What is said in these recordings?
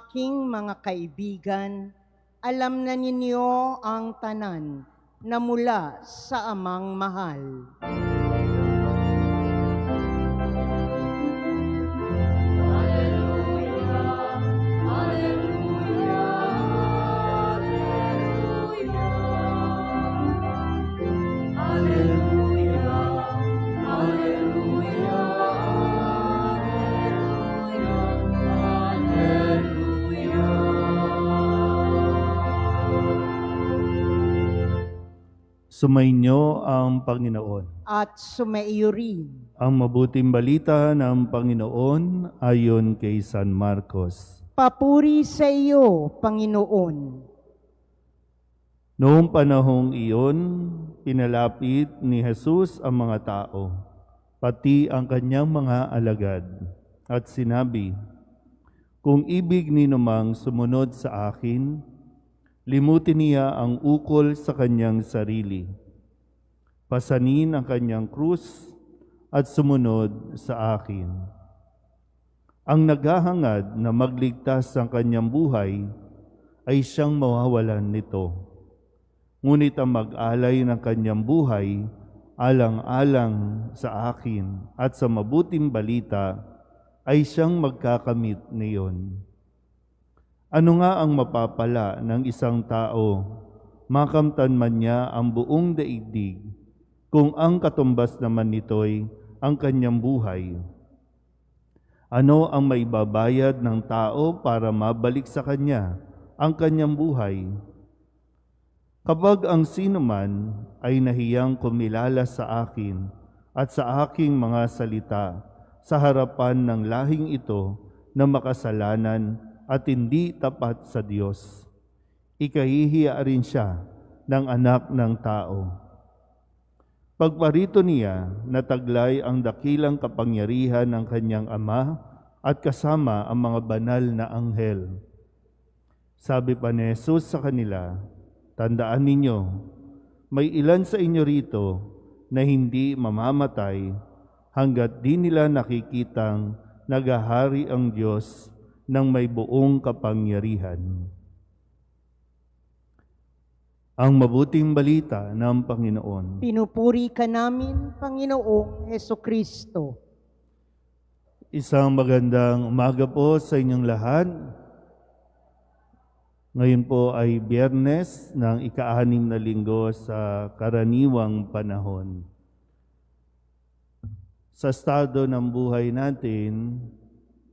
aking mga kaibigan, alam na ninyo ang tanan na mula sa amang mahal. Sumainyo ang Panginoon. At sumaiyo rin. Ang mabuting balita ng Panginoon ayon kay San Marcos. Papuri sa iyo, Panginoon. Noong panahong iyon, pinalapit ni Jesus ang mga tao, pati ang kanyang mga alagad, at sinabi, "Kung ibig ninumang sumunod sa akin, limutin niya ang ukol sa kanyang sarili. Pasanin ang kanyang krus at sumunod sa akin. Ang naghahangad na magligtas ng kanyang buhay ay siyang mawawalan nito. Ngunit ang mag-alay ng kanyang buhay alang-alang sa akin at sa mabuting balita ay siyang magkakamit niyon. Ano nga ang mapapala ng isang tao, makamtan man niya ang buong daigdig, kung ang katumbas naman nito'y ang kanyang buhay? Ano ang maibabayad ng tao para mabalik sa kanya ang kanyang buhay? Kapag ang sinuman ay nahiyang kumilala sa akin at sa aking mga salita sa harapan ng lahing ito na makasalanan at hindi tapat sa Diyos, ikahihiya rin siya ng anak ng tao. Pagparito niya, nataglay ang dakilang kapangyarihan ng kanyang ama at kasama ang mga banal na anghel. Sabi pa ni Jesus sa kanila, "Tandaan ninyo, may ilan sa inyo rito na hindi mamamatay hanggat di nila nakikitang naghahari ang Diyos ng may buong kapangyarihan." Ang mabuting balita ng Panginoon. Pinupuri ka namin, Panginoong Hesukristo. Isang magandang umaga po sa inyong lahat. Ngayon po ay Biyernes ng ika-6 na linggo sa karaniwang panahon. Sa estado ng buhay natin,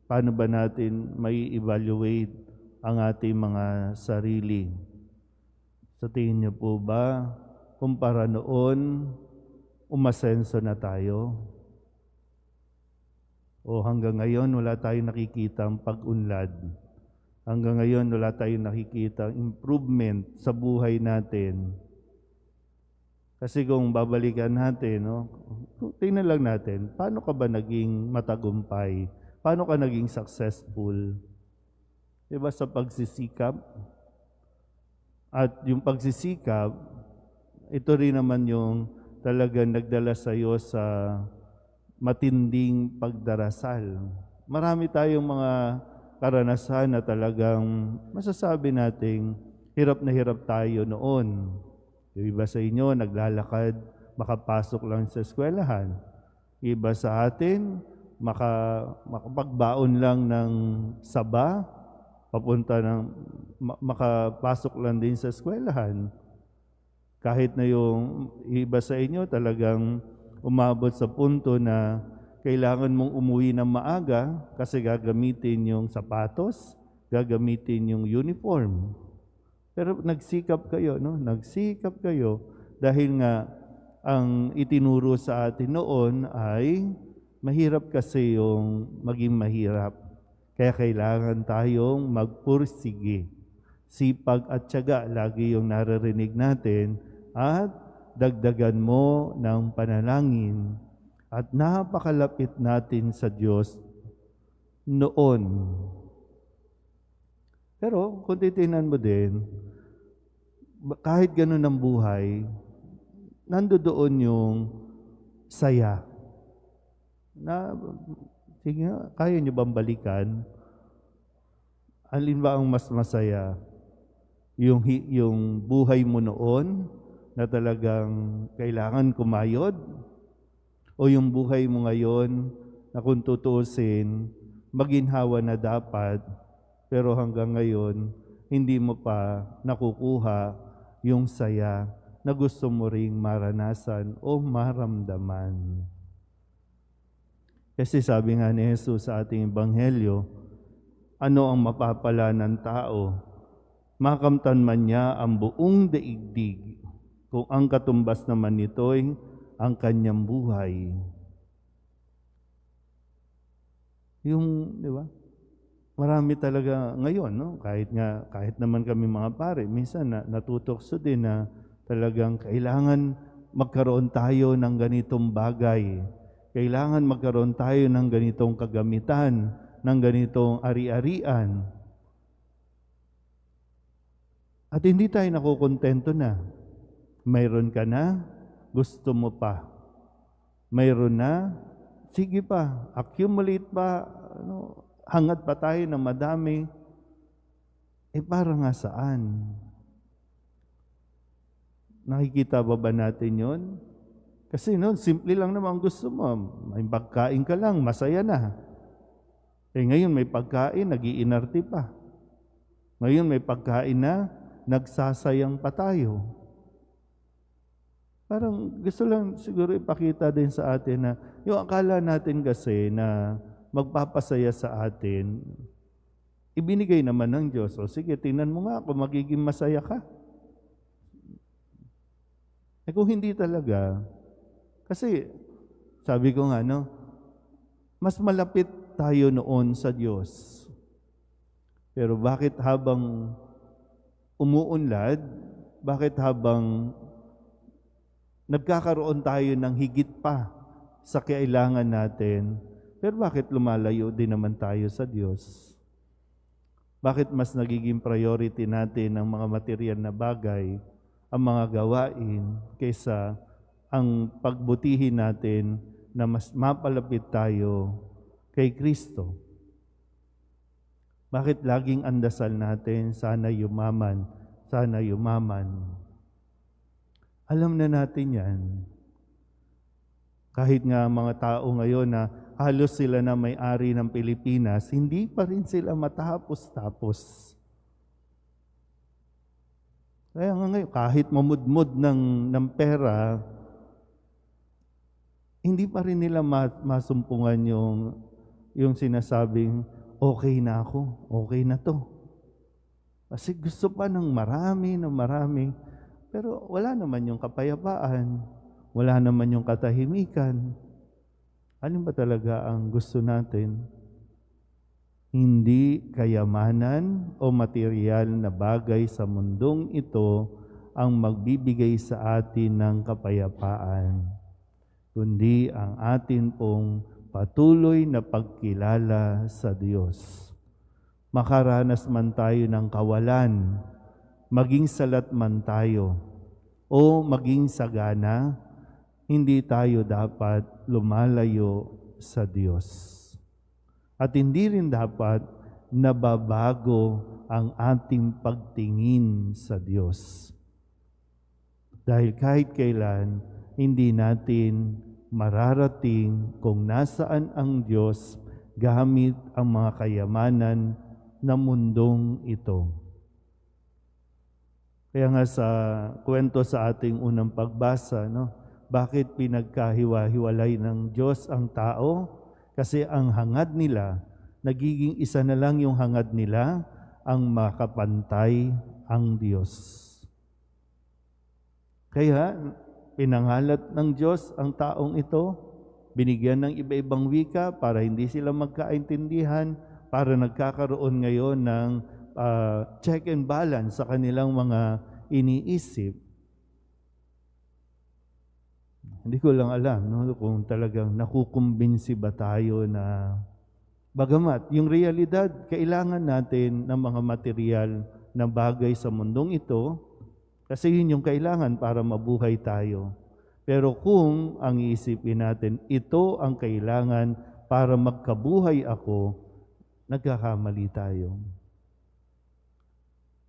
paano ba natin may evaluate ang ating mga sarili? Sa tingin niyo po ba, kumpara noon, umasenso na tayo? O hanggang ngayon, wala tayong nakikitang pag-unlad? Hanggang ngayon, wala tayong nakikitang improvement sa buhay natin? Kasi kung babalikan natin, tingnan lang natin, paano ka ba naging matagumpay? Paano ka naging successful? Diba sa pagsisikap? At yung pagsisikap, ito rin naman yung talagang nagdala sa iyo sa matinding pagdarasal. Marami tayong mga karanasan na talagang masasabi nating hirap na hirap tayo noon. Yung iba sa inyo, naglalakad, makapasok lang sa eskwelahan. Iba sa atin, makapagbaon lang ng saba, papunta ng makapasok lang din sa eskwelahan. Kahit na yung iba sa inyo talagang umabot sa punto na kailangan mong umuwi ng maaga kasi gagamitin yung sapatos, gagamitin yung uniform. Pero nagsikap kayo, no? Nagsikap kayo dahil nga ang itinuro sa atin noon ay mahirap kasi yung maging mahirap. Kaya kailangan tayong magpursige. Sipag at tiyaga, lagi yung naririnig natin, at dagdagan mo ng panalangin at napakalapit natin sa Diyos noon. Pero kung titingnan mo din, kahit ganun ang buhay, nandoon yung saya. Na, sige nga, kaya nyo bang balikan? alin ba ang mas masaya? Yung buhay mo noon na talagang kailangan kumayod? O yung buhay mo ngayon na kung tutuusin, maginhawa na dapat, pero hanggang ngayon, hindi mo pa nakukuha yung saya na gusto mo ring maranasan o maramdaman. Kasi sabi nga ni Jesus sa ating Ebanghelyo, ano ang mapapala ng tao? Makamtan man niya ang buong daigdig, kung ang katumbas naman nito'y ang kanyang buhay. Yung, di ba? Marami talaga ngayon, no? Kahit naman kami mga pare, minsan natutokso din na talagang kailangan magkaroon tayo ng ganitong bagay. Kailangan magkaroon tayo ng ganitong kagamitan, ng ganitong ari-arian. At hindi tayo nakukontento na. Mayroon ka na, gusto mo pa. Mayroon na, sige pa, accumulate pa, hangad pa tayo ng madami. Para nga saan? Nakikita ba natin yon? Kasi simple lang naman gusto mo. May pagkain ka lang, masaya na. Ngayon may pagkain, nag-iinarte pa. Ngayon may pagkain na, nagsasayang pa tayo. Parang gusto lang siguro ipakita din sa atin na yung akala natin kasi na magpapasaya sa atin, ibinigay naman ng Diyos. O sige, tingnan mo nga kung magiging masaya ka. Kung hindi talaga, kasi sabi ko nga, mas malapit tayo noon sa Diyos. Pero bakit habang umuunlad, bakit habang nagkakaroon tayo ng higit pa sa kailangan natin, pero bakit lumalayo din naman tayo sa Diyos? Bakit mas nagiging priority natin ang mga material na bagay, ang mga gawain, kaysa ang pagbutihin natin na mas mapalapit tayo kay Kristo? Bakit laging ang dasal natin, sana yumaman, sana yumaman? Alam na natin yan. Kahit nga mga tao ngayon na halos sila na may-ari ng Pilipinas, hindi pa rin sila matapos-tapos. Kaya nga ngayon, kahit mamudmod ng pera, hindi pa rin nila masumpungan yung sinasabing, okay na ako, okay na to. Kasi gusto pa ng marami, pero wala naman yung kapayapaan, wala naman yung katahimikan. Alin ba talaga ang gusto natin? Hindi kayamanan o material na bagay sa mundong ito ang magbibigay sa atin ng kapayapaan, kundi ang atin pong patuloy na pagkilala sa Diyos. Makaranas man tayo ng kawalan, maging salat man tayo, o maging sagana, hindi tayo dapat lumalayo sa Diyos. At hindi rin dapat nababago ang ating pagtingin sa Diyos. Dahil kahit kailan, hindi natin mararating kung nasaan ang Diyos gamit ang mga kayamanan ng mundong ito. Kaya nga sa kwento sa ating unang pagbasa, bakit pinagkahiwa-hiwalay ng Diyos ang tao? Kasi ang hangad nila, nagiging isa na lang yung hangad nila, ang makapantay ang Diyos. Kaya pinangalat ng Diyos ang taong ito, binigyan ng iba-ibang wika para hindi sila magkaintindihan, para nagkakaroon ngayon ng check and balance sa kanilang mga iniisip. Hindi ko lang alam kung talagang nakukumbinsi ba tayo na bagamat yung realidad, kailangan natin ng mga material na bagay sa mundong ito kasi yun yung kailangan para mabuhay tayo. Pero kung ang iisipin natin, ito ang kailangan para magkabuhay ako, nagkakamali tayo.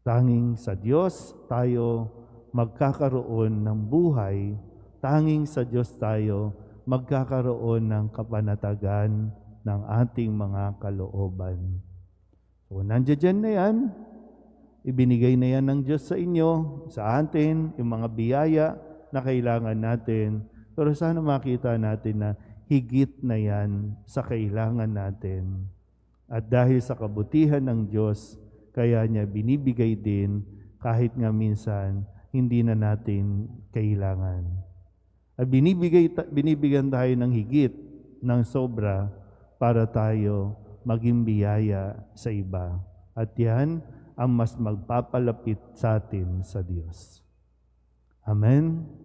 Tanging sa Diyos tayo magkakaroon ng buhay. Tanging sa Diyos tayo magkakaroon ng kapanatagan ng ating mga kalooban. So, nandiyan na yan. Ibinigay na yan ng Diyos sa inyo, sa atin, yung mga biyaya na kailangan natin. Pero sana makita natin na higit na yan sa kailangan natin. At dahil sa kabutihan ng Diyos, kaya niya binibigay din kahit nga minsan hindi na natin kailangan. At binibigyan tayo ng higit, ng sobra, para tayo maging biyaya sa iba. At yan ang mas magpapalapit sa atin sa Diyos. Amen.